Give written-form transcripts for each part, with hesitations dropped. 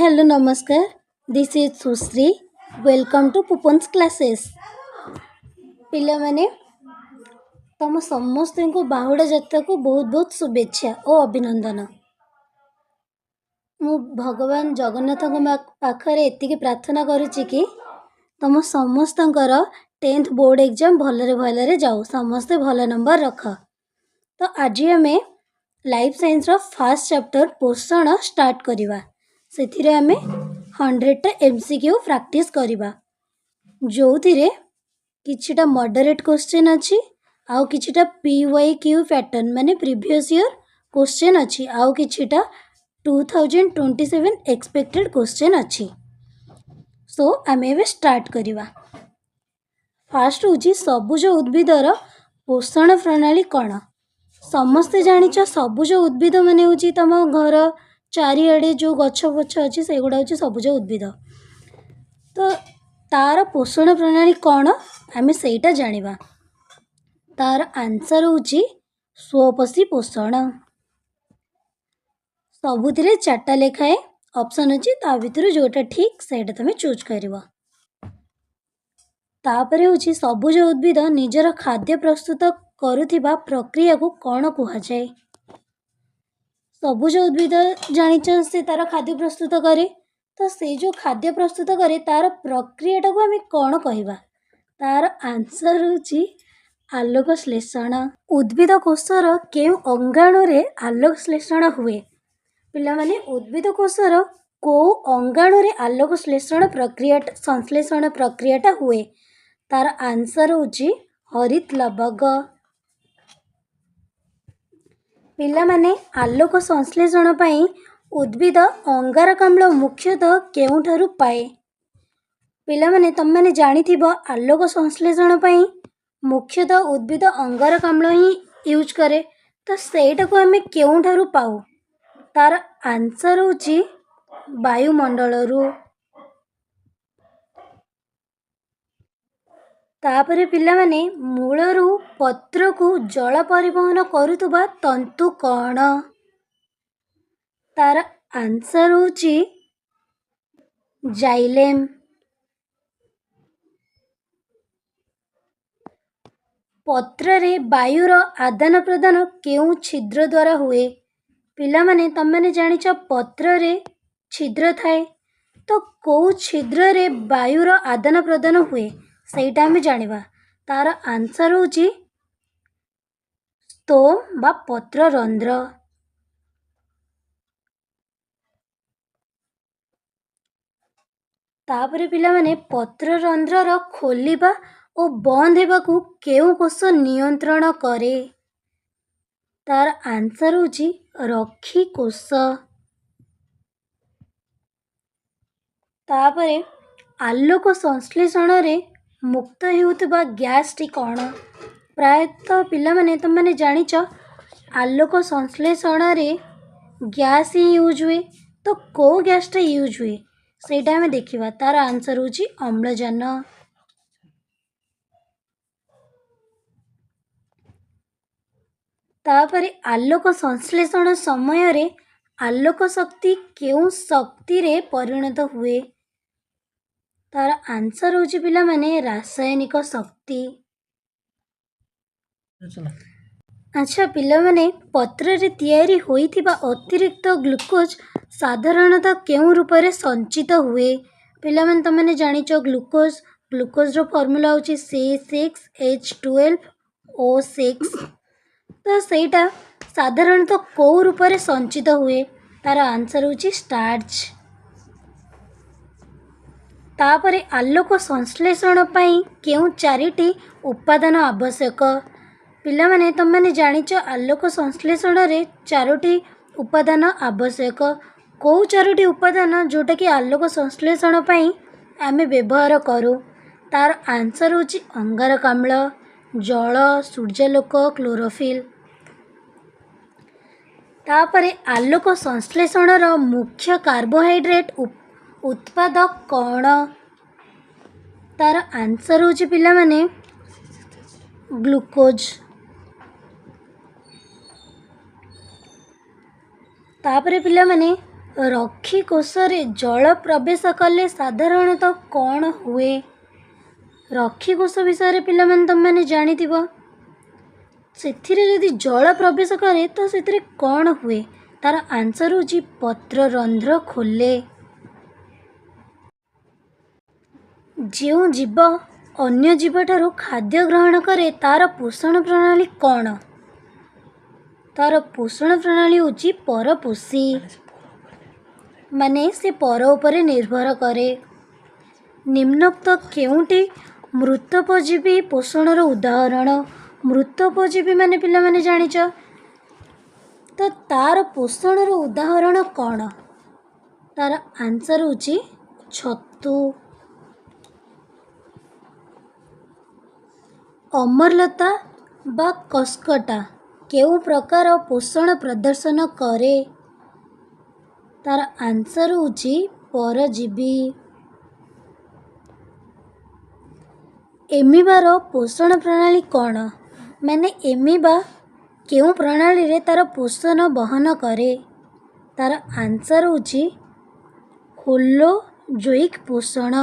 Hello नमस्कार। This is Sushree. Welcome to Pupan's classes. पिला माने तुम समस्त को बाहुड़ा जात्रा को बहुत बहुत शुभेच्छा और अभिनंदन। मु भगवान जगन्नाथ पाखरे एतिकी प्रार्थना करुच्ची कि तुम समस्त 10th बोर्ड एग्जाम भलरे भलरे जाओ, समस्ते भल नंबर रख। तो आज आम life science row first chapter पोषण स्टार्ट करिवा। सेथिरे आमे 100टा MCQ प्रैक्टिस करिवा, जो थिरे किछिटा मॉडरेट क्वेश्चन अछि आउ किछिटा PYQ पैटर्न माने प्रीवियस ईयर क्वेश्चन अछि आउ किछिटा 2027 एक्सपेक्टेड क्वेश्चन अछि। सो आमे एबे स्टार्ट करिवा। फास्ट होची सबुज उद्भिदर पोषण प्रणाली कौन। समस्ते जानिच सबुज उद्भिद माने होची तम घर चारिआडे जो गछ पछ अच्छी से गुड़ा हूँ सबुज उद्भिद। तो तार पोषण प्रणाली कौन आमे सेटा जानिबा। तार आंसर होची स्वपसी पोषण। सबुथिरे 4टा लेखाए ऑप्शन अछि, ता भितर जोटा ठीक सेटा तमे चूज करिवो। तापरे होची सबुज उद्भिद निजर खाद्य प्रस्तुत करुथिबा प्रक्रिया को कौन कुहा जाय। सबुज उद्भिद जानिच से तार खाद्य प्रस्तुत करे, तो से जो खाद्य प्रस्तुत करे तार प्रक्रियाटा को आमे कौन कहिबा। तार आंसर होची आलोक श्लेषण। उद्भिद कोषर केउ अंगाणु रे आलोक श्लेषण हुए। पिला माने उद्भिद कोषर को अंगाणु रे आलोक श्लेषण प्रक्रिया संश्लेषण प्रक्रियाटा हुए। तार आंसर होची हरित लबग। पिला माने आलोक संश्लेषण पाई उद्भिद अंगारकाम्ल मुख्यतः केउठारु पाए। पिला माने तुम माने जानिथिबो आलोक संश्लेषण पाई मुख्यतः उद्भिद अंगारकाम्ल ही यूज करे, तो सेटा को हमें केउठारु पाऊ। तार आंसर होची वायुमंडलरू। तापरे पिला माने मूलरू पत्र को जल परिवहन करुतुबा तंतु कौन। तार आंसर होची जाइलेम। पत्र रे वायुर आदान प्रदान केउ छिद्र द्वारा हुए। पिला माने तुम माने जानिच पत्र रे छिद्र थाए, तो को छिद्र रे वायुर आदान प्रदान हुए सेटा हमें जानिबा। तार आंसर होची स्तोम बा पत्र रंध्र। तापरे पिला माने पत्र रंध्रर खोलिबा और बंद हेबा को केउ कोष नियंत्रण करे। तार आंसर होची रक्षी कोष। तापरे आलोक संश्लेषण रे मुक्त हेउतबा गैस टी कौन। प्रायतः पिला माने तुम माने जानिच आलोक संश्लेषण रे गैस ही यूज हुए, तो को गैसटा यूज हुए सेटा हमें देखिबा। तार आंसर होची अम्लजान। तापरे आलोक संश्लेषण समय रे आलोक शक्ति केउ शक्ति रे परिणत हुए। तार आंसर होची पिला माने रासायनिक शक्ति। अच्छा पिला माने पत्र रे तैयारी होइथिबा अतिरिक्त ग्लूकोज साधारणतः केउ रूप रे संचित हुए। पिला माने तुम माने जानिच ग्लूकोज रो फार्मूला होची C6H12O6। तो सेटा साधारणतः को रूप रे संचित हुए। तार आंसर होची स्टार्च। तापरे आलोक संश्लेषण पाई केउ 4टी उपादान आवश्यक। पिला माने तुम माने जानिच आलोक संश्लेषण रे 4टी उपादान आवश्यक। को 4टी उपादान जोटा कि आलोक संश्लेषण पाई आमे व्यवहार करू। तार आंसर होची अंगारकाम्ल, जल, सूर्यालोक, क्लोरोफिल। तापरे आलोक संश्लेषणर मुख्य कार्बोहाइड्रेट उत्पादक कौन। तार आंसर होची पिला माने ग्लूकोज। तापरे पिला माने ରକ୍ଷୀ କୋଷରେ ଜଳ ପ୍ରବେଶ କଲେ ସାଧାରଣତଃ କ'ଣ ହୁଏ? ରକ୍ଷୀ କୋଷ ବିଷୟରେ ପିଲାମାନେ ତୁମେମାନେ ଜାଣିଥିବ। ସେଥିରେ ଯଦି ଜଳ ପ୍ରବେଶ କରେ ତ ସେଥିରେ କ'ଣ ହୁଏ? ତାର ଆନ୍ସର ହେଉଛି ପତ୍ରରନ୍ଧ୍ର ଖୋଲେ। ଯେଉଁ ଜୀବ ଅନ୍ୟ ଜୀବଠାରୁ ଖାଦ୍ୟ ଗ୍ରହଣ କରେ ତାର ପୋଷଣ ପ୍ରଣାଳୀ କ'ଣ? ତାର ପୋଷଣ ପ୍ରଣାଳୀ ହେଉଛି ପରପୋଷୀ, ମାନେ ସେ ପର ଉପରେ ନିର୍ଭର କରେ। ନିମ୍ନୋକ୍ତ କେଉଁଟି ମୃତୋପଜୀବୀ ପୋଷଣର ଉଦାହରଣ? ମୃତୋପଜୀବୀ ମାନେ ପିଲାମାନେ ଜାଣିଛ, ତ ତାର ପୋଷଣର ଉଦାହରଣ କ'ଣ? ତାର ଆନ୍ସର ହେଉଛି ଛତୁ। ଅମରଲତା ବା କସ୍କଟା କେଉଁ ପ୍ରକାର ପୋଷଣ ପ୍ରଦର୍ଶନ କରେ? ତାର ଆନ୍ସର ହେଉଛି ପରଜୀବୀ। ଏମିବାର ପୋଷଣ ପ୍ରଣାଳୀ କ'ଣ? ମାନେ ଏମିବା କେଉଁ ପ୍ରଣାଳୀରେ ତାର ପୋଷଣ ବହନ କରେ? ତାର ଆନ୍ସର ହେଉଛି ହୋଲୋଜୋଇକ୍ ପୋଷଣ।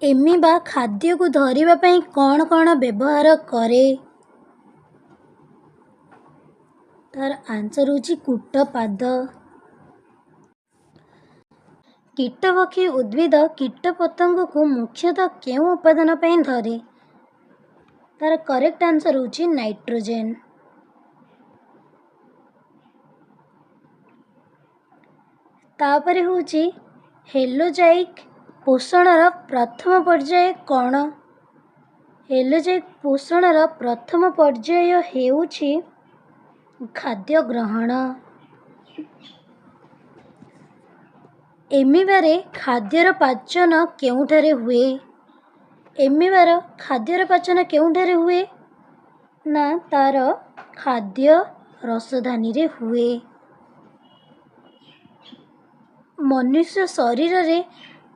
ଏମିବା ଖାଦ୍ୟକୁ ଧରିବା ପାଇଁ କ'ଣ କ'ଣ ବ୍ୟବହାର କରେ? ତାର ଆନ୍ସର ହେଉଛି କୂଟପାଦ। କୀଟଭକ୍ଷୀ ଉଦ୍ଭିଦ କୀଟପତଙ୍ଗକୁ ମୁଖ୍ୟତଃ କେଉଁ ଉପାଦାନ ପାଇଁ ଧରେ? ତାର କରେକ୍ଟ ଆନ୍ସର ହେଉଛି ନାଇଟ୍ରୋଜେନ୍। ତାପରେ ହେଉଛି ହୋଲୋଜୋଇକ୍ ପୋଷଣର ପ୍ରଥମ ପର୍ଯ୍ୟାୟ କ'ଣ? ହୋଲୋଜୋଇକ୍ ପୋଷଣର ପ୍ରଥମ ପର୍ଯ୍ୟାୟ ହେଉଛି ଖାଦ୍ୟ ଗ୍ରହଣ। ଏମିବାରେ ଖାଦ୍ୟର ପାଚନ କେଉଁଠାରେ ହୁଏ? ଏମିବାର ଖାଦ୍ୟର ପାଚନ କେଉଁଠାରେ ହୁଏ? ନା ତାର ଖାଦ୍ୟ ରସଧାନୀରେ ହୁଏ। ମନୁଷ୍ୟ ଶରୀରରେ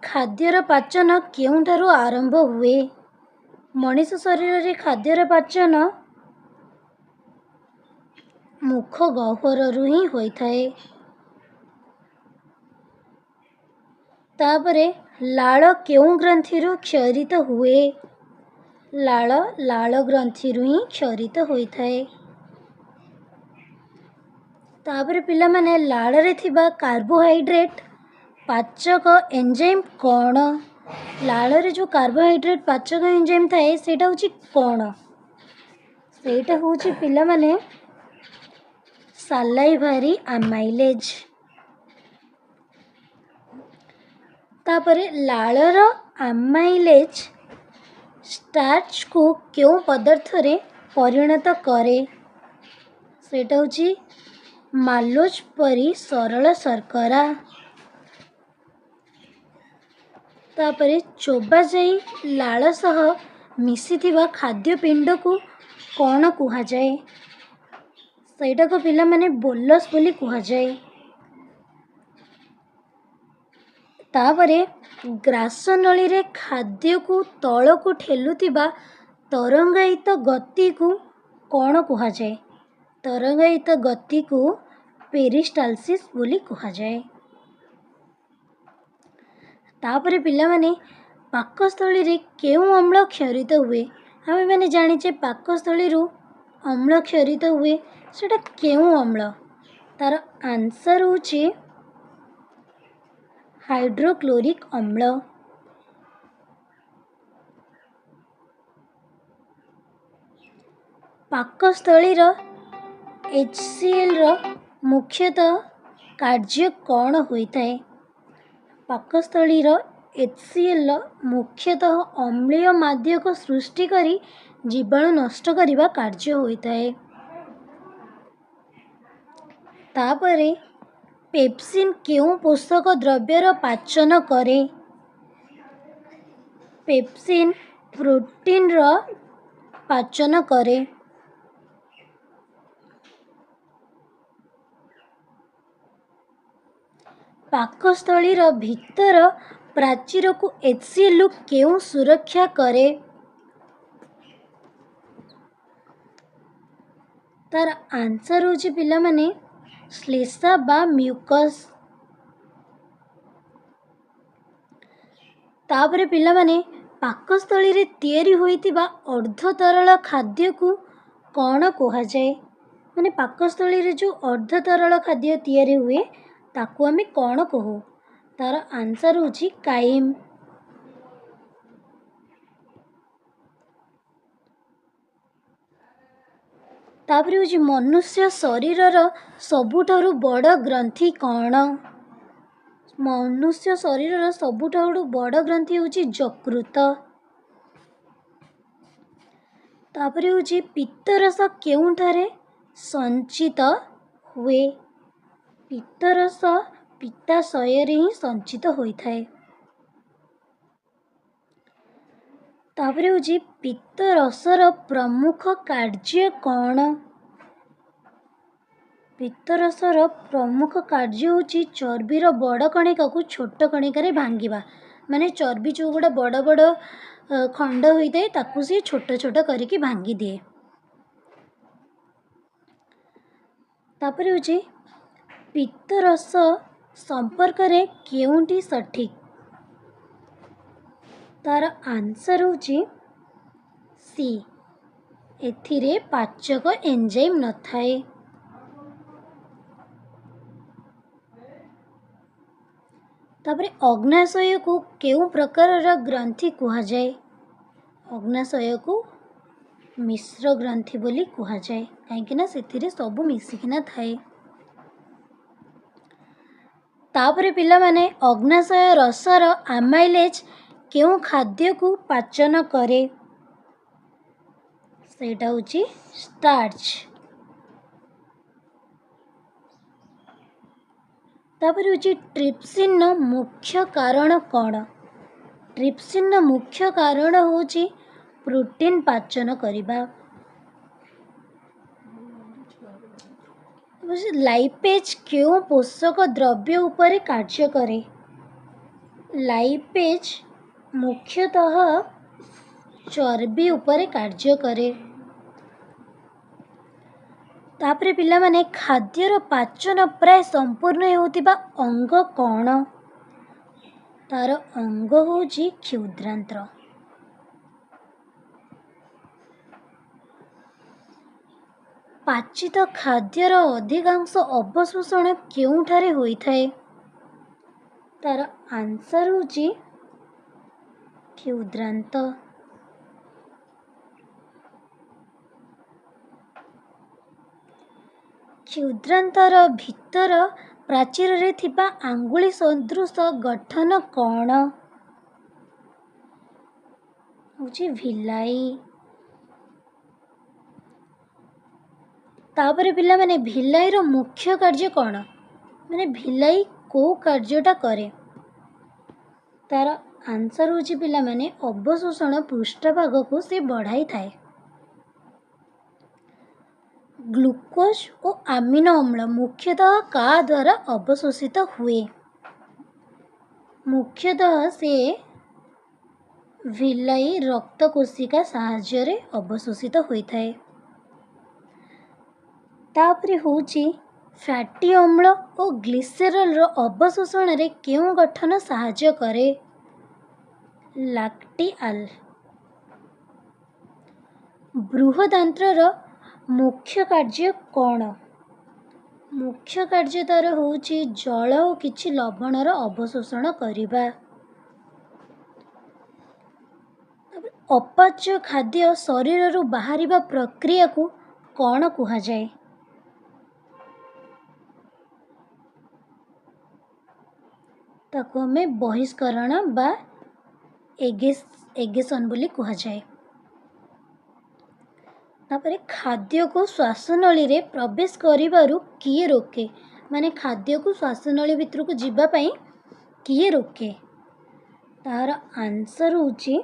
ଖାଦ୍ୟର ପାଚନ କେଉଁଠାରୁ ଆରମ୍ଭ ହୁଏ? ମଣିଷ ଶରୀରରେ ଖାଦ୍ୟର ପାଚନ ମୁଖ ଗହ୍ୱରରୁ ହିଁ ହୋଇଥାଏ। ତାପରେ ଲାଳ କେଉଁ ଗ୍ରନ୍ଥିରୁ କ୍ଷରିତ ହୁଏ? ଲାଳ ଗ୍ରନ୍ଥିରୁ ହିଁ କ୍ଷରିତ ହୋଇଥାଏ। ତାପରେ ପିଲାମାନେ ଲାଳରେ ଥିବା କାର୍ବୋହାଇଡ୍ରେଟ୍ ପାଚକ ଏଞ୍ଜାଇମ୍ କ'ଣ? ଲାଳରେ ଯେଉଁ କାର୍ବୋହାଇଡ୍ରେଟ୍ ପାଚକ ଏଞ୍ଜାଇମ୍ ଥାଏ ସେଇଟା ହେଉଛି କ'ଣ? ସେଇଟା ହେଉଛି ପିଲାମାନେ ସାଲାଇଭାରି ଆମାଇଲେଜ୍। ତାପରେ ଲାଳର ଆମାଇଲେଜ୍ ଷ୍ଟାର୍ଚ୍ଚକୁ କେଉଁ ପଦାର୍ଥରେ ପରିଣତ କରେ? ସେଇଟା ହେଉଛି ମାଲୋଜ୍ ପରି ସରଳ ଶର୍କରା। ତାପରେ ଚୋବାଯାଇ ଲାଳ ସହ ମିଶିଥିବା ଖାଦ୍ୟପିଣ୍ଡକୁ କ'ଣ କୁହାଯାଏ? ସେଇଟାକୁ ପିଲାମାନେ ବୋଲସ୍ ବୋଲି କୁହାଯାଏ। ତାପରେ ଗ୍ରାସନଳୀରେ ଖାଦ୍ୟକୁ ତଳକୁ ଠେଲୁଥିବା ତରଙ୍ଗାୟିତ ଗତିକୁ କ'ଣ କୁହାଯାଏ? ତରଙ୍ଗାୟିତ ଗତିକୁ ପେରିଷ୍ଟାଲସିସ୍ ବୋଲି କୁହାଯାଏ। ତାପରେ ପିଲାମାନେ ପାକସ୍ଥଳୀରେ କେଉଁ ଅମ୍ଳ କ୍ଷରିତ ହୁଏ? ଆମେମାନେ ଜାଣିଛେ ପାକସ୍ଥଳୀରୁ ଅମ୍ଳ କ୍ଷରିତ ହୁଏ, ସେଇଟା କେଉଁ ଅମ୍ଳ? ତାର ଆନ୍ସର ହେଉଛି ହାଇଡ୍ରୋକ୍ଲୋରିକ୍ ଅମ୍ଳ। ପାକସ୍ଥଳୀର HClର ମୁଖ୍ୟତଃ କାର୍ଯ୍ୟ କ'ଣ ହୋଇଥାଏ? ପାକସ୍ଥଳୀର HClର ମୁଖ୍ୟତଃ ଅମ୍ଳୀୟ ମାଧ୍ୟକ ସୃଷ୍ଟି କରି ଜୀବାଣୁ ନଷ୍ଟ କରିବା କାର୍ଯ୍ୟ ହୋଇଥାଏ। ତାପରେ ପେପ୍ସିନ୍ କେଉଁ ପୋଷକ ଦ୍ରବ୍ୟର ପାଚନ କରେ? ପେପ୍ସିନ୍ ପ୍ରୋଟିନ୍ର ପାଚନ କରେ। ପାକସ୍ଥଳୀର ଭିତର ପ୍ରାଚୀରକୁ HClରୁ କେଉଁ ସୁରକ୍ଷା କରେ? तार आंसर होची पिलामाने श्लेष्मा बा म्यूकस। तापरे पिलामाने पाकस्थली रे तैयारी होइतिबा अर्ध तरल खाद्य को कौन कहा जाए? माने पाकस्थली रे जो अर्ध तरल खाद्य तैयारी हुए ताकू आमे कौन कहू? तार आंसर होची काइम। तापरे होची मनुष्य शरीरर सबुठारु बड़ ग्रंथि कौन? मनुष्य शरीरर सबुठारु बड़ ग्रंथि होची यकृत। तापरे होची पित्तरस केउंठारे संचित हुए? पित्तरस पित्ताशयरे ही संचित होइथाए। तापरे होची पित्तरसर प्रमुख कार्य कौन? पित्तरसर प्रमुख कार्य होची चर्बीर बड़ कणिका को छोट कणिका भांगिबा। माने चर्बी जो गुड़ा बड़ बड़ खंड होइथाए ताकू से छोट छोट करिकी भांगी दिए। तापरे होची पित्तरस संपर्क रे केउंटी सठिक? तार आंसर होची सी। एथिरे पाचक एंजाइम न थाए। तापरे अग्नाशय को केउ प्रकारर ग्रंथि कुहा जाए? अग्नाशय को मिश्र ग्रंथि बोली कुहा जाए काहेकि ना सेथिरे सबु मिसिकिना थाए। तापरे पिला माने अग्नाशय रसर आमाइलेज केउ खाद्य को पाचन करे? सेटा होची स्टार्च। तापरे होची ट्रिप्सिन मुख्य कारण कौन? ट्रिप्सिन मुख्य कारण होची प्रोटीन पाचन करिबा। लाइपेज केउ पोषक द्रव्य उपरे कार्य करे? लाइपेज मुख्यतः चर्बी उपरे कार्य करे। तापरे पिला माने खाद्यर पाचन प्राय संपूर्ण होतिबा अंग कौन? तार अंग होची क्षुद्रांत्र। पाचित खाद्यर अधिकांश अवशोषण केउठारे होइथाए? तार आंसर होची क्षुद्रांत। क्षुद्रांतर भितर प्राचीर रे थिबा आंगुली सदृश गठन कौन? होची भिलाई। तापरे पिला माने भिलाई रो मुख्य कार्य कौन? माने भिलाई को कार्यटा करे? तार आंसर होची पिला माने अवशोषण पृष्ठभाग को से बढ़ाई थाए। ग्लूकोज और अमीनो अम्ल मुख्यतः का द्वारा अवशोषित हुए? मुख्यतः से भिलाई रक्त कोशिका साहाय्य रे अवशोषित होइथाए। तापरे होची फैटी अम्ल और ग्लिसरॉल रो अवशोषण रे केउ गठन साहाय्य करे? लैक्टियाल। बृहदांत्र रो मुख्य कार्य कौन? मुख्य कार्य तार होची जल और किछि लवणर अवशोषण करिबा। अपाच्य खाद्य शरीर बाहरिबा प्रक्रिया को कौन कुहा जाए? ताको हमें बहिष्करण बा एगेशन बोली कुहा जाए। तापरे खाद्य को श्वासनली रे प्रवेश करिबारु किए रोके? माने खाद्य को श्वासनली भितर को जीवा पई किए रोके? तार आंसर होची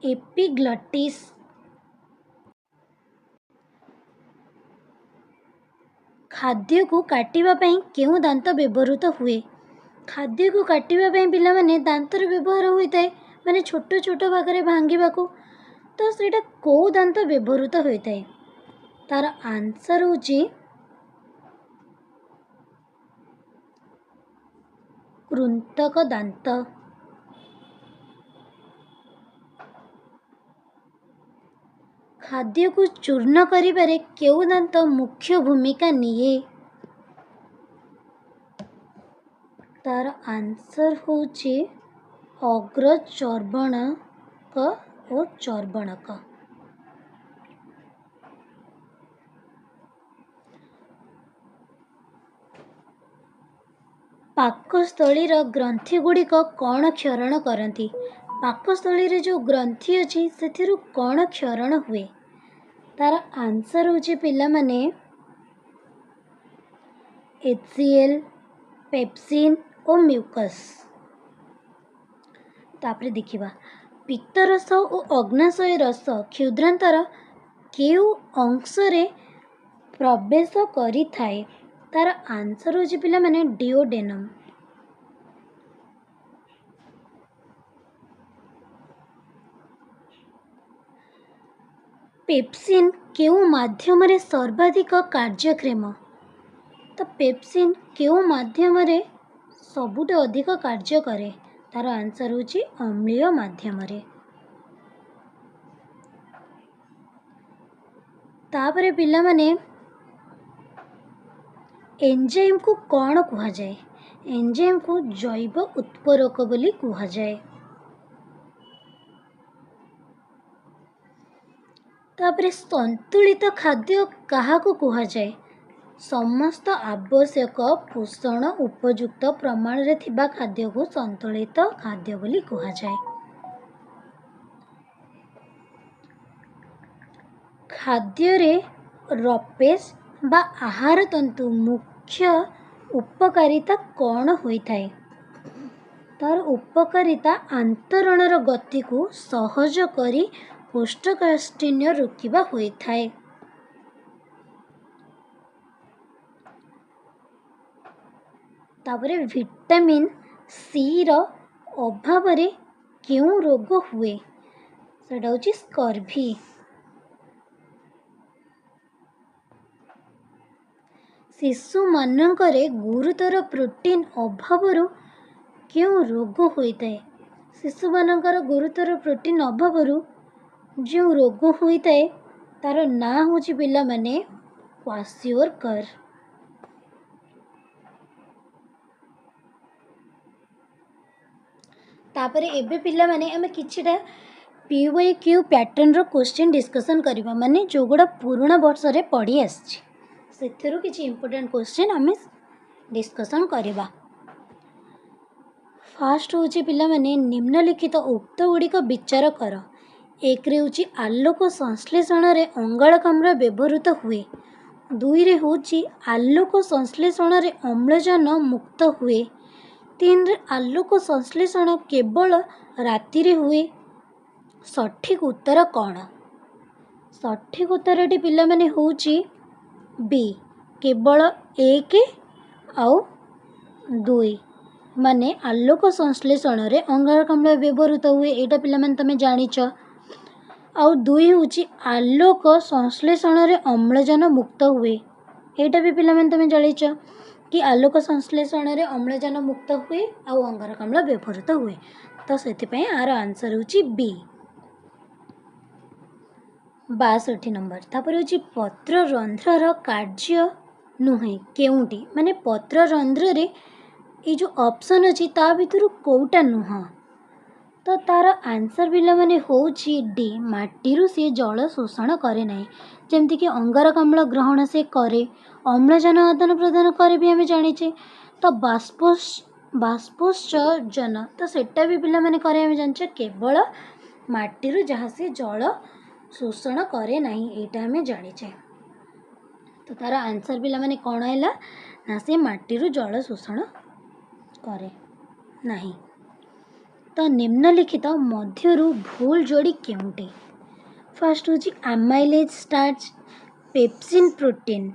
एपिग्लटिस। खाद्य को काटिबा पई केउ दांत व्यवहृत हुए? खाद्य को काटिबा पई पिला माने दांतर व्यवहार होइताए माने छोट छोट भाग रे भांगिबा को। तो सेटा को दांत व्यवहृत होता है तार आंसर होची कृंतक दांत। खाद्य को चूर्ण करिबारे केउ दांत मुख्य भूमिका निये तार आंसर होची अग्र चर्वणक और चर्वणक। पाकस्थलीर ग्रंथि गुड़िक कौन क्षरण करती? पाकस्थली जो ग्रंथि अच्छी से कौन क्षरण हुए तार आंसर होची पिला माने HCl, पेप्सिन और म्यूकस। तापरे देखिबा पित्तरस और अग्नाशय रस क्षुद्रांतर केउ अंशरे प्रवेश करि थाए तार आंसर होची पिला माने डिओडेनम। पेप्सिन केउ माध्यम रे सर्वाधिक कार्यक्षम? तो पेप्सिन केउ माध्यम रे सबुठ अधिक कार्य करे तार आंसर होची अम्लीय माध्यम रे। तापरे पिला माने एंजाइम को कौन कहा जाए? एंजाइम को जैव उत्प्रेरक बोली कहा जाए। तापरे संतुलित खाद्य कहा को कहा जाए? समस्त आवश्यक पोषण उपयुक्त प्रमाण रे थिबा खाद्य को संतुलित खाद्य बोली कहा जाए। खाद्य रे रपेश बा आहार तंतु मुख्य उपकारिता कौन होता है? तार उपकारिता आंतरणर गति को सहज करी कोष्ठकाठिन्य रोकिबा होता है। तापरे विटामिन सी रो अभाव रे क्यों रोग हुए? सेटा होची स्कर्वी। शिशु मानकरे गुरुतर प्रोटीन अभावरु क्यों रोग होता है? शिशु मानकर गुरुतर प्रोटीन अभावरु जो रोग होता है तार ना होची पिला माने क्वाशियोरकर। तापरे एबे पिला माने आमे किछिटा PYQ पैटर्न रो क्वेश्चन डिस्कशन करिबा माने जोगुडा पुराना वर्ष रे पढ़ी आछि सेथिरु किछि इंपोर्टेंट क्वेश्चन आमे डिस्कशन करिबा। फास्ट होची पिला माने निम्नलिखित उक्त गुड़िक विचार कर। एक रे होची आलोक संश्लेषण रे अंगारकाम्ल व्यवहृत हुए। दुई रे होची आलोक संश्लेषण रे अम्लजान मुक्त हुए। तीन रे आलोक संश्लेषण केवल राति रे हुए। सठिक उत्तर कौन? सठिक उत्तर पिला माने होची बी केवल एक आउ दुई माने आलोक संश्लेषण रे अंगारकाम्ल व्यवहृत हुए एटा पिला माने तमे जानिच। आउ दुई होची आलोक संश्लेषण रे अम्लजान मुक्त हुए एटा भी पिला माने तमे जानिच कि आलोक संश्लेषण रे अम्लजान मुक्त हुए आउ अंगारकाम्ल व्यवहृत हुए। तो सेति पय आर आंसर होची बी 62 नंबर। तापर होची पत्र रंध्रर कार्य नुहे केउटी माने पत्र रंध्र रे ये जो ऑप्शन अच्छी ता भितर कोटा नुह तो तार आंसर पिला माने होची डी माटीरु से जल शोषण करे नहीं जेमती कि अंगारकाम्ल ग्रहण से करे अम्लजान आदान प्रदान करे भी हमें जानिचे। तो बाष्पोत्सर्जन तो सेटा भी पिला माने करे हमें जानिचे केवल माटीरु जहाँ से जल शोषण करे नहीं एटा हमें जानिचे। तो तार आंसर पिला माने कौन हैला ना से माटीरु जल शोषण करे नहीं। तो निम्नलिखित मध्यरु भूल जोड़ी केउंटे? फर्स्ट होची amylase starch pepsin protein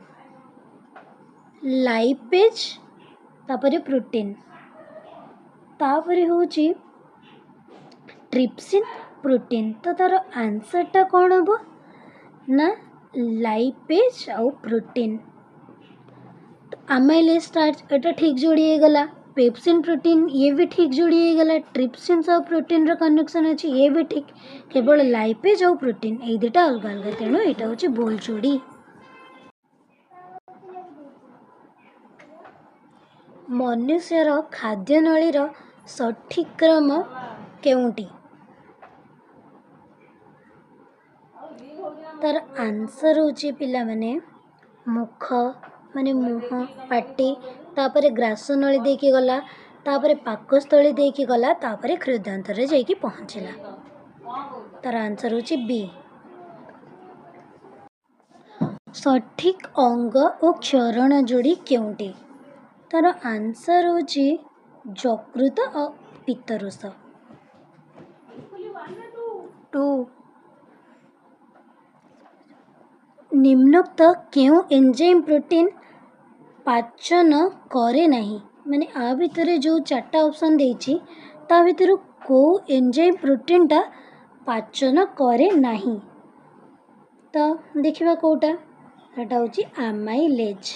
lipase तापरे प्रोटीन तापरे होची ट्रिप्सिन प्रोटीन तो तार आंसरटा कौन हम ना लाइपेज आउ प्रोटीन। आमाइलेज स्टार्च एटा ठीक जोड़ी हो गला। पेप्सिन प्रोटीन ये भी ठीक जोड़ी हो गला। ट्रिप्सिन सह प्रोटीन रो कनेक्शन अछि ये भी ठीक। केवल लाइपेज आउ प्रोटीन ए दुटा अलग अलग तेणु एटा होची भूल जोड़ी। मनुष्यर खाद्य नळीर सठिक क्रम केउंटी तार आंसर होची पिला माने मुख माने मुह पाटी तापरे ग्रास नळी देकी गला तापरे पाकस्थळी देकी गला तापरे हृदयांतर रे जाईकी पहुंचला। तार आंसर होची बी। सठिक अंग और क्षरण जोड़ी केउंटी तार आंसर होची यकृत और पित्तरस। 2 निम्नोक्त केउ एंजाइम प्रोटीन पाचन करे नहीं माने आ भितर जो 4टा ऑप्शन देछि ता भितर को एंजाइम प्रोटीन टा पाचन करे नहीं तो देखिबा कोटा एटा होची अमाइलेज।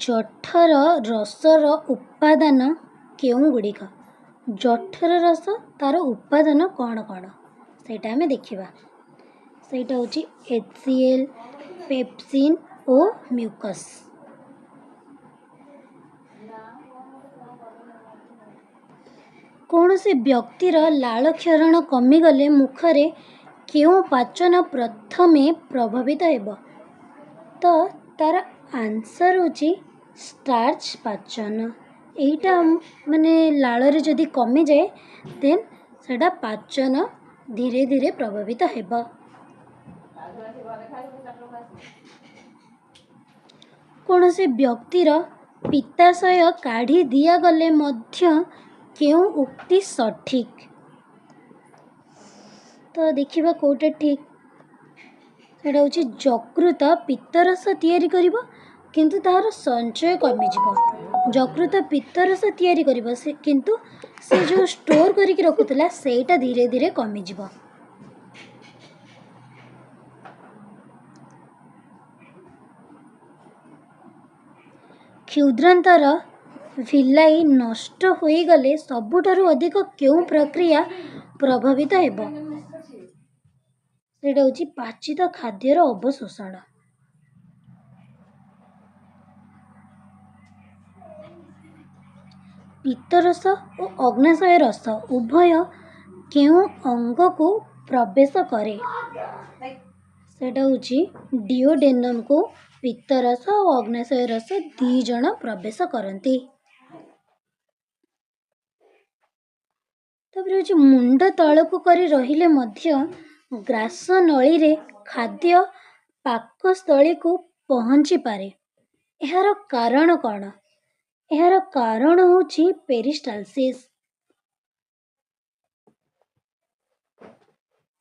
जठर रसर उपादान केउं गुड़िक जठर रस तार उपादान कौन कौन सेटा हमें देखिबा। सेटा होची HCl पेप्सिन और म्यूकस। कौन से व्यक्तिर लाल क्षरण कमी गले मुखरे केउं पाचन प्रथमे प्रभावित हेब तो तार आंसर होची स्टार्च पाचन। एटा माने लाल रे जदि कमी जाए देन सेटा पाचन धीरे धीरे प्रभावित हेब। कौन से व्यक्तिर पित्ताशय काढ़ी दिया गले मध्य केउं उक्ति सठिक तो देखिबा कोटा ठीक सेटा होची यकृत पित्तरस तैयारी करिबो किंतु तार संचय कमी जिवो। यकृत पित्तरस तैयारी करिबो से किंतु से जो स्टोर करिक रखुतला सेटा धीरे धीरे कमी जिवो। क्षुद्रांतर भिलाई नष्ट होई गले सबुठारु अधिक केउं प्रक्रिया प्रभावित हेब सेटा होची पाचित खाद्यर अवशोषण। पित्तरस और अग्नाशय रस उभय केउं अंग को प्रवेश करे सेटा होची डिओडेनम को पित्तरस और अग्नाशय रस दी जण प्रवेश करती। तापर होची मुंड तळकु करी रहिले मध्य ग्रास नळी रे खाद्य पाकस्थली को पहुंची पारे एहार कारण कौन एहार कारण होची पेरिस्टालसिस।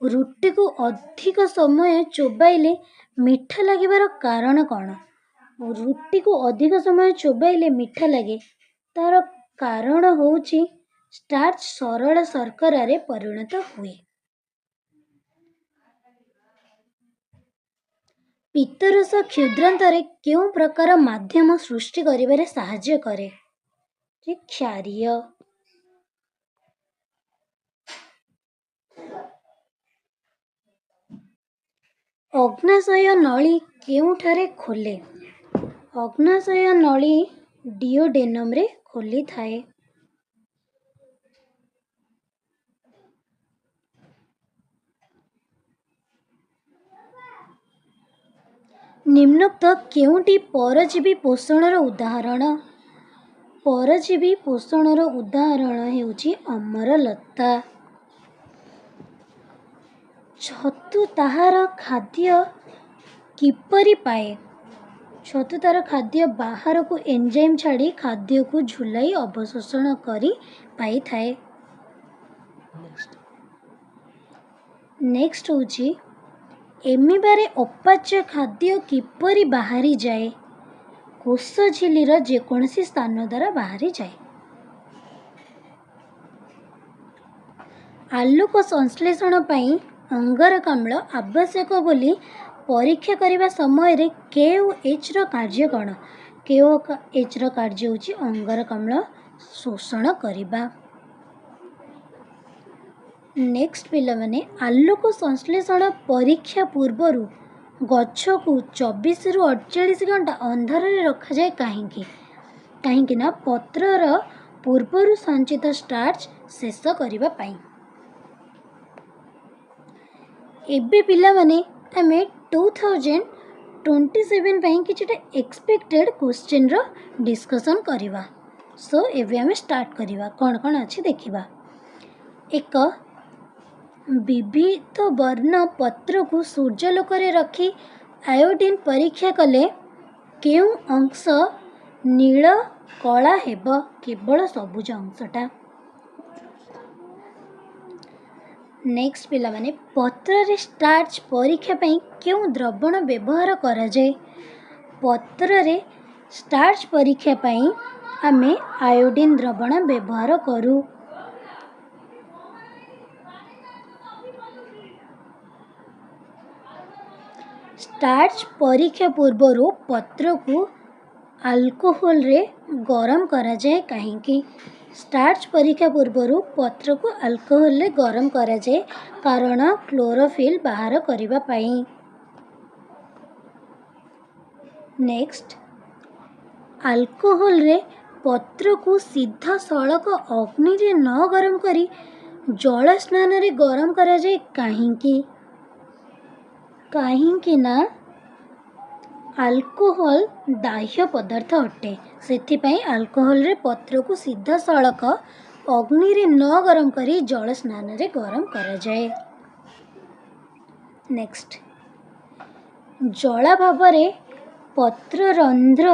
रुटी को अधिक समय चोबाइले मीठा लागिबार कारण कौन रुटी को अधिक समय चोबाइले मीठा लगे तार कारण होची स्टार्च सरल शर्करा रे परिणत हुए। पित्तरस क्षुद्रांतरे केउं प्रकार माध्यम सृष्टि करिबारे साहाय्य करे क्षारीय। अग्नाशय नळी केउंठारे खोले अग्नाशय नळी डिओडेनम रे खोली थाए। निम्नोक्त केउंटी परजीवी पोषणर उदाहरण परजीवी पोषणर उदाहरण हेउची अमरलता। छतु ताहार खाद्य किपरि पाए छतु तार खाद्य बाहर को एंजाइम छाड़ी खाद्य को झुलाई अवशोषण करी पाई थाए। नेक्स्ट होची एमिबारे अपाच्य खाद्य किपरि बाहरी जाए କୋଷ ଝିଲ୍ଲିର ଯେକୌଣସି ସ୍ଥାନ ଦ୍ୱାରା ବାହାରି ଯାଏ। ଆଲୋକ ସଂଶ୍ଳେଷଣ ପାଇଁ ଅଙ୍ଗାରକାମ୍ଳ ଆବଶ୍ୟକ ବୋଲି ପରୀକ୍ଷା କରିବା ସମୟରେ KOH ର କାର୍ଯ୍ୟ କ'ଣ? KOH ର କାର୍ଯ୍ୟ ହେଉଛି ଅଙ୍ଗାରକାମ୍ଳ ଶୋଷଣ କରିବା। ନେକ୍ସଟ ପିଲାମାନେ, ଆଲୋକ ସଂଶ୍ଳେଷଣ ପରୀକ୍ଷା ପୂର୍ବରୁ ଗଛକୁ 24ରୁ 48 ଘଣ୍ଟା ଅନ୍ଧାରରେ ରଖାଯାଏ କାହିଁକି? କାହିଁକି ନା ପତ୍ରର ପୂର୍ବରୁ ସଞ୍ଚିତ ଷ୍ଟାର୍ଚ ଶେଷ କରିବା ପାଇଁ। ଏବେ ପିଲାମାନେ ଆମେ 2027 ପାଇଁ କିଛିଟା ଏକ୍ସପେକ୍ଟେଡ଼ କ୍ୱେଶ୍ଚିନ୍ର ଡିସ୍କସନ୍ କରିବା। ସୋ ଏବେ ଆମେ ଷ୍ଟାର୍ଟ କରିବା। କ'ଣ କ'ଣ ଅଛି ଦେଖିବା। ଏକ, ବିବିଧ ବର୍ଣ୍ଣ ପତ୍ରକୁ ସୂର୍ଯ୍ୟାଲୋକରେ ରଖି ଆୟୋଡିନ୍ ପରୀକ୍ଷା କଲେ କେଉଁ ଅଂଶ ନୀଳ କଳା ହେବ? କେବଳ ସବୁଜ ଅଂଶଟା। ନେକ୍ସଟ ପିଲାମାନେ, ପତ୍ରରେ ଷ୍ଟାର୍ଚ ପରୀକ୍ଷା ପାଇଁ କେଉଁ ଦ୍ରବଣ ବ୍ୟବହାର କରାଯାଏ? ପତ୍ରରେ ଷ୍ଟାର୍ଚ ପରୀକ୍ଷା ପାଇଁ ଆମେ ଆୟୋଡିନ୍ ଦ୍ରବଣ ବ୍ୟବହାର କରୁ। ଷ୍ଟାର୍ଚ ପରୀକ୍ଷା ପୂର୍ବରୁ ପତ୍ରକୁ ଆଲକୋହଲରେ ଗରମ କରାଯାଏ କାହିଁକି? ଷ୍ଟାର୍ଚ ପରୀକ୍ଷା ପୂର୍ବରୁ ପତ୍ରକୁ ଆଲକୋହଲରେ ଗରମ କରାଯାଏ କାରଣ କ୍ଲୋରୋଫିଲ୍ ବାହାର କରିବା ପାଇଁ। ନେକ୍ସଟ, ଆଲକୋହଲରେ ପତ୍ରକୁ ସିଧାସଳଖ ଅଗ୍ନିରେ ନ ଗରମ କରି ଜଳ ସ୍ନାନରେ ଗରମ କରାଯାଏ କାହିଁକି? କାହିଁକି ନା ଆଲକୋହଲ ଦାହ୍ୟ ପଦାର୍ଥ ଅଟେ, ସେଥିପାଇଁ ଆଲକୋହଲରେ ପତ୍ରକୁ ସିଧାସଳଖ ଅଗ୍ନିରେ ନ ଗରମ କରି ଜଳ ସ୍ନାନରେ ଗରମ କରାଯାଏ। ନେକ୍ସଟ, ଜଳାଭାବରେ ପତ୍ରରନ୍ଧ୍ର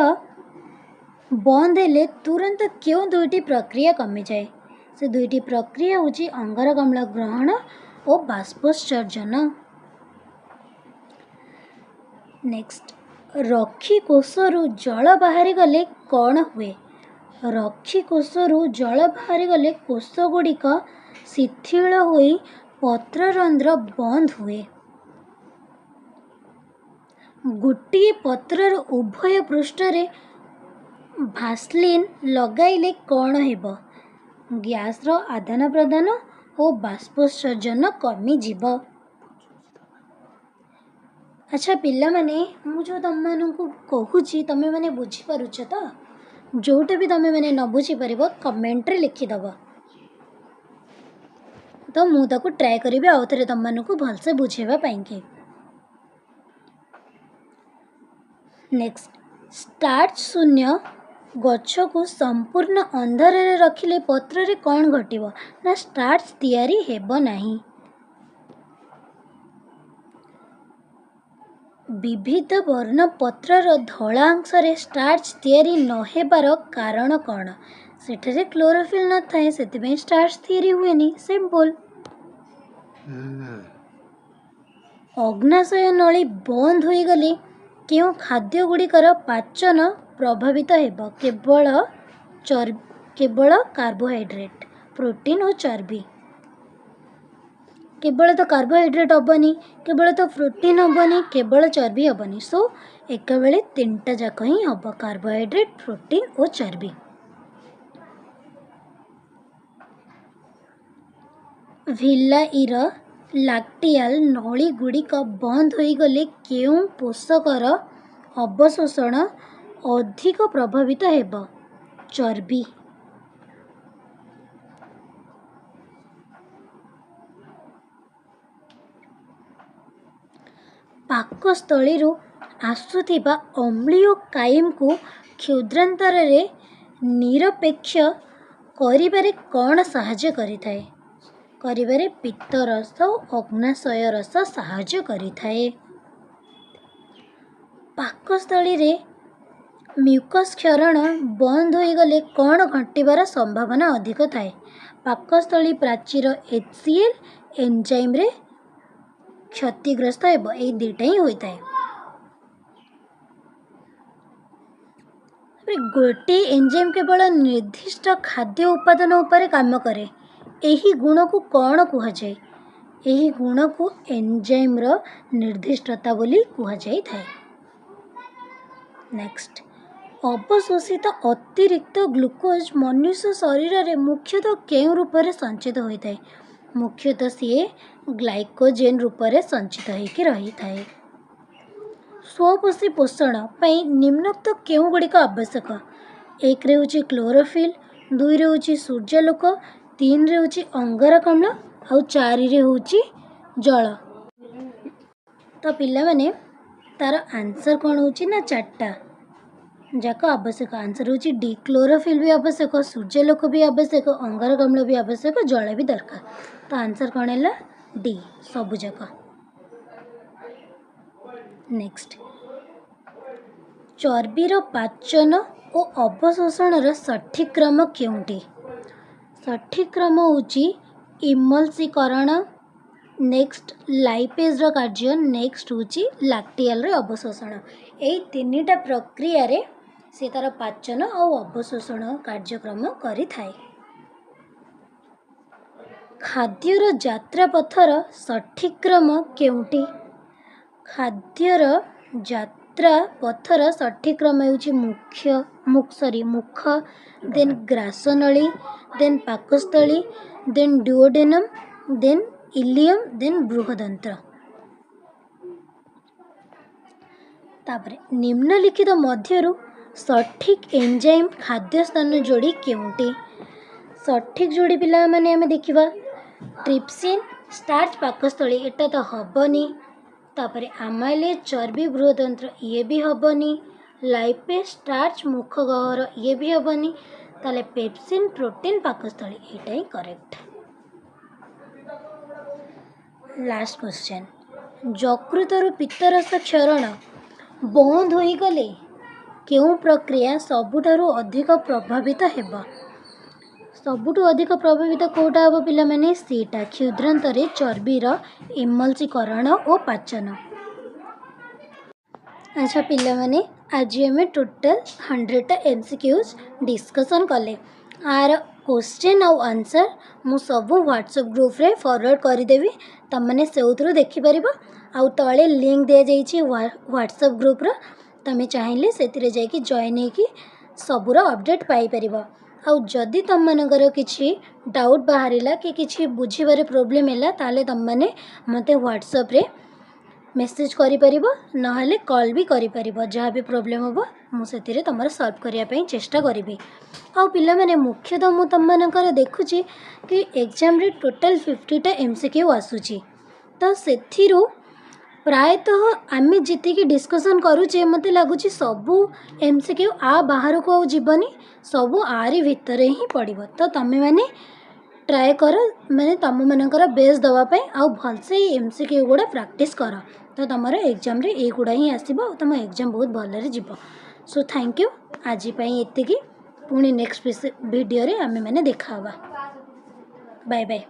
ବନ୍ଦ ହେଲେ ତୁରନ୍ତ କେଉଁ ଦୁଇଟି ପ୍ରକ୍ରିୟା କମିଯାଏ? ସେ ଦୁଇଟି ପ୍ରକ୍ରିୟା ହେଉଛି ଅଙ୍ଗାରକାମ୍ଳ ଗ୍ରହଣ ଓ ବାଷ୍ପୋତ୍ସର୍ଜନ। ନେକ୍ସଟ, ରକ୍ଷୀ କୋଷରୁ ଜଳ ବାହାରିଗଲେ କ'ଣ ହୁଏ? ରକ୍ଷୀ କୋଷରୁ ଜଳ ବାହାରିଗଲେ କୋଷଗୁଡ଼ିକ ଶିଥିଳ ହୋଇ ପତ୍ରରନ୍ଧ୍ର ବନ୍ଦ ହୁଏ। ଗୋଟିଏ ପତ୍ରର ଉଭୟ ପୃଷ୍ଠରେ ଭାସଲିନ୍ ଲଗାଇଲେ କ'ଣ ହେବ? ଗ୍ୟାସର ଆଦାନ ପ୍ରଦାନ ଓ ବାଷ୍ପୋତ୍ସର୍ଜନ କମିଯିବ। ଆଚ୍ଛା ପିଲାମାନେ, ମୁଁ ଯେଉଁ ତୁମମାନଙ୍କୁ କହୁଛି ତୁମେମାନେ ବୁଝିପାରୁଛ ତ? ଯେଉଁଟା ବି ତୁମେମାନେ ନ ବୁଝିପାରିବ କମେଣ୍ଟରେ ଲେଖିଦେବ, ତ ମୁଁ ତାକୁ ଟ୍ରାଏ କରିବି ଆଉ ଥରେ ତୁମମାନଙ୍କୁ ଭଲସେ ବୁଝେଇବା ପାଇଁକି। ନେକ୍ସଟ, ଷ୍ଟାର୍ଚ ଶୂନ୍ୟ ଗଛକୁ ସମ୍ପୂର୍ଣ୍ଣ ଅନ୍ଧାରରେ ରଖିଲେ ପତ୍ରରେ କ'ଣ ଘଟିବ? ନା ଷ୍ଟାର୍ଚ ତିଆରି ହେବ ନାହିଁ। ବିବିଧ ବର୍ଣ୍ଣ ପତ୍ରର ଧଳା ଅଂଶରେ ଷ୍ଟାର୍ଚ ତିଆରି ନ ହେବାର କାରଣ କ'ଣ? ସେଠାରେ କ୍ଲୋରୋଫିଲ୍ ନଥାଏ, ସେଥିପାଇଁ ଷ୍ଟାର୍ଚ ତିଆରି ହୁଏନି। ସିମ୍ପଲ। ଅଗ୍ନାଶୟ ନଳୀ ବନ୍ଦ ହୋଇଗଲେ କେଉଁ ଖାଦ୍ୟଗୁଡ଼ିକର ପାଚନ ପ୍ରଭାବିତ ହେବ? କେବଳ କାର୍ବୋହାଇଡ୍ରେଟ୍, ପ୍ରୋଟିନ୍ ଓ ଚର୍ବି। କେବଳ ତ କାର୍ବୋହାଇଡ୍ରେଟ୍ ହେବନି, କେବଳ ତ ପ୍ରୋଟିନ୍ ହେବନି, କେବଳ ଚର୍ବି ହେବନି। ସୋ ଏକାବେଳେ ତିନିଟା ଯାକ ହିଁ ହେବ, କାର୍ବୋହାଇଡ୍ରେଟ୍, ପ୍ରୋଟିନ୍ ଓ ଚର୍ବି। ଭିଲାଇର ଲାକ୍ଟିଆଲ ନଳୀଗୁଡ଼ିକ ବନ୍ଦ ହୋଇଗଲେ କେଉଁ ପୋଷକର ଅବଶୋଷଣ ଅଧିକ ପ୍ରଭାବିତ ହେବ? ଚର୍ବି। ପାକସ୍ଥଳୀରୁ ଆସୁଥିବା ଅମ୍ଳୀୟ କାଇମ୍କୁ କ୍ଷୁଦ୍ରାନ୍ତରରେ ନିରପେକ୍ଷ କରିବାରେ କ'ଣ ସାହାଯ୍ୟ କରିଥାଏ? କରିବାରେ ପିତ୍ତରସ ଓ ଅଗ୍ନାଶୟ ରସ ସାହାଯ୍ୟ କରିଥାଏ। ପାକସ୍ଥଳୀରେ ମ୍ୟୁକସ୍ କ୍ଷରଣ ବନ୍ଦ ହୋଇଗଲେ କ'ଣ ଘଟିବାର ସମ୍ଭାବନା ଅଧିକ ଥାଏ? ପାକସ୍ଥଳୀ ପ୍ରାଚୀର HCl ଏନ୍ଜାଇମ୍ରେ କ୍ଷତିଗ୍ରସ୍ତ ହେବ। ଏଇ ଦୁଇଟା ହିଁ ହୋଇଥାଏ। तापर गोटे एंजाइम केवल निर्दिष्ट खाद्य उपादान उपरे काम करे एही गुण को कौन कुहा जाए एही गुण को एंजाइम रो निर्दिष्टता बोली कुहा जाई थाए। नेक्स्ट अवशोषित अतिरिक्त ग्लूकोज मनुष्य शरीर में मुख्यतः केउं रूप में संचित होता है मुख्यतः सी ग्लाइकोजेन रूप में संचित होकर रही थाए। स्वपोषी पोषण पर निम्नोक्त केउं गुड़िक आवश्यक एक रे होची क्लोरोफिल दुई रे होची सूर्यालोक तीन रे होची अंगारकाम्ल आउ चारि रे होची जल। तो पिला माने तार आंसर कौन होची ना चारटा जाक आवश्यक आंसर होची डी क्लोरोफिल भी आवश्यक सूर्यालोक भी आवश्यक अंगारकाम्ल भी आवश्यक जल भी दरकार। तो आंसर कौन है डी सबु जाक। नेक्स्ट चर्बीर पाचन और अवशोषण सठिक क्रम केउंटी सठिक क्रम होची इमल्सीकरण नेक्स्ट लाइपेज कार्य नेक्स्ट होची लैक्टियल अवशोषण यही तीनटा प्रक्रिया रे से तार पाचन और अवशोषण कार्यक्रम करि थाए। खाद्यर यात्रा पथर सठिक क्रम केउंटी खाद्यर यात्रा पथर सठिक क्रम होची मुख देन ग्रासनली देन पाकस्थली then duodenum then ileum then बृहदंत्र। तापरे निम्नलिखित मध्यरु सठिक एंजाइम खाद्य स्थान जोड़ी केउंटी सठिक जोड़ी पिला माने हमें देखिबा ट्रिप्सिन स्टार्च पाकस्थली एटा तो हबनी तापरे अमाइलेज चर्बी बृहदंत्र ये भी हबनी लाइपेज स्टार्च मुख गहर ये भी हबनी ताले पेप्सिन प्रोटीन पाकस्थली एटा ही करेक्ट। लास्ट क्वेश्चन यकृतर पित्तरस क्षरण बंद होई गले केउं प्रक्रिया सबुठारु अधिक प्रभावित हेबा सबुठु अधिक प्रभावित कोटा हम पिला माने सीटा क्षुद्रांतरे चर्बीर इमल्सीकरण और पाचन। अच्छा पिला माने आज आम टोटल 100टा MCQs डिस्कसन कले आर क्वेश्चन आउ आंसर मु सब व्हाट्सएप ग्रुप रे फॉरवर्ड करदेवी तुम मैंने से देखिपर आउ तले लिंक दि जाइए व्हाट्सएप ग्रुप रो तुम चाहिए से जाकि जॉइन होगी सबूर अपडेट पाइपर आउ जदि तुम मनकर किसी डाउट बाहर कि किसी बुझीबार प्रोब्लेम है ताले तुम मैंने मत व्हाट्सएप रे मेसेज करिपर नहले कॉल भी करिपर जहाँ भी प्रोब्लेम हम मुझे तुम सॉल्व करने चेष्टा करी। आउ पिला माने मुख्यतः मु तुम मनकर देखुची कि एग्जाम रे टोटल 50टा MCQ आसूची तो सेथिरु प्रायतः आम जी डिस्कसन करुचे मत लगुच सबू MCQ आ बाहर को आउ जीवनी सबू आरी भितर ही पड़ो तो तुम मैंने ट्राए कर मैंने तुम मनकर बेस दवापाई आउ भलसे MCQ गुड़ा प्रैक्टिस कर तो तुम एग्जाम रे ए गुड़ा ही आसो तुम एग्जाम बहुत भलरे जीव। सो थैंक यू आज एति पुणी नेक्स्ट वीडियो रे आमे मैंने देखा बाय बाय।